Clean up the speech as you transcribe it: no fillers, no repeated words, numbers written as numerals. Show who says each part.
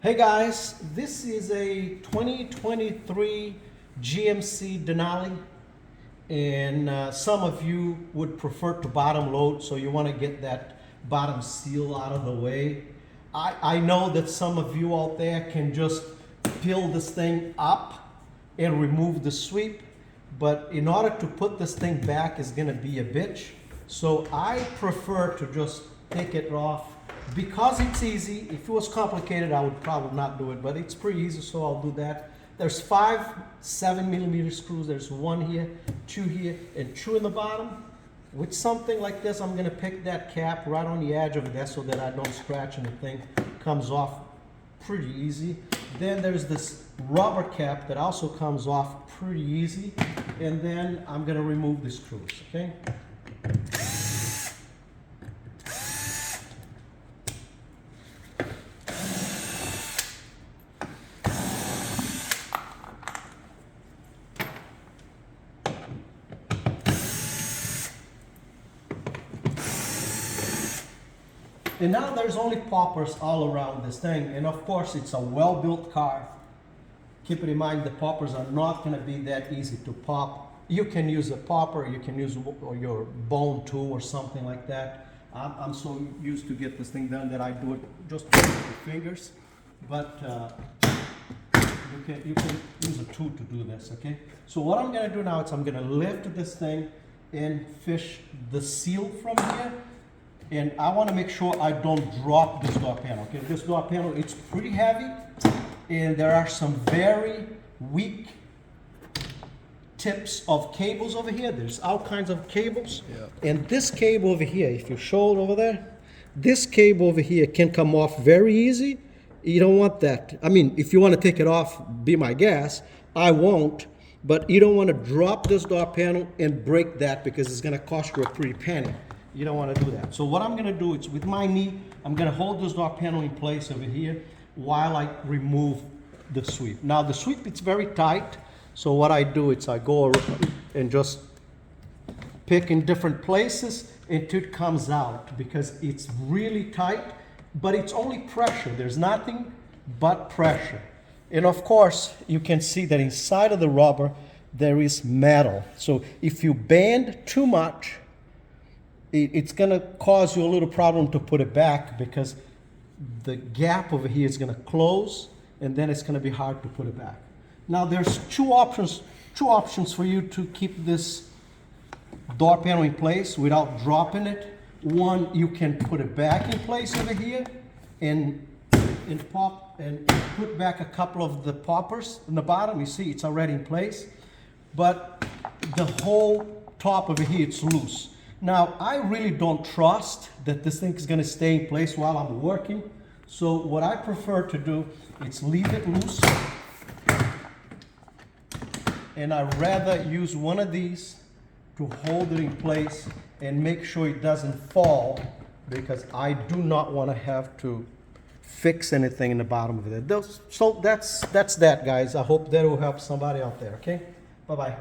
Speaker 1: Hey guys, this is a 2023 GMC Denali, and some of you would prefer to bottom load, so you want to get that bottom seal out of the way. I know that some of you out there can just peel this thing up and remove the sweep, but in order to put this thing back is going to be a bitch. So I prefer to just take it off. Because it's easy. If it was complicated, I would probably not do it, but it's pretty easy, so I'll do that. There's 5 7mm screws. There's 1 here, 2 here, and 2 in the bottom. With something like this, I'm gonna pick that cap right on the edge of that so that I don't scratch anything. Comes off pretty easy. Then there's this rubber cap that also comes off pretty easy. And then I'm gonna remove the screws, okay? And now there's only poppers all around this thing, and of course it's a well-built car. Keep it in mind the poppers are not going to be that easy to pop. You can use a popper, you can use your bone tool or something like that. I'm so used to get this thing done that I do it just with the fingers, but you can use a tool to do this, okay? So what I'm going to do now is I'm going to lift this thing and fish the seal from here. And I want to make sure I don't drop this door panel. Okay, this door panel, it's pretty heavy, and there are some very weak tips of cables over here. There's all kinds of cables. Yeah. And this cable over here, if you show it over there, this cable over here can come off very easy. You don't want that. I mean, if you want to take it off, be my guest. I won't. But you don't want to drop this door panel and break that because it's going to cost you a pretty penny. You don't want to do that. So what I'm going to do is with my knee, I'm going to hold this door panel in place over here while I remove the sweep. Now the sweep, it's very tight. So what I do is I go and just pick in different places until it comes out because it's really tight, but it's only pressure. There's nothing but pressure. And of course, you can see that inside of the rubber, there is metal. So if you bend too much, it's going to cause you a little problem to put it back because the gap over here is going to close and then it's going to be hard to put it back. Now there's two options for you to keep this door panel in place without dropping it. One, you can put it back in place over here and pop and put back a couple of the poppers in the bottom. You see it's already in place, but the whole top over here, it's loose. Now, I really don't trust that this thing is going to stay in place while I'm working. So what I prefer to do is leave it loose. And I'd rather use one of these to hold it in place and make sure it doesn't fall because I do not want to have to fix anything in the bottom of it. So that's that, guys. I hope that will help somebody out there, okay? Bye-bye.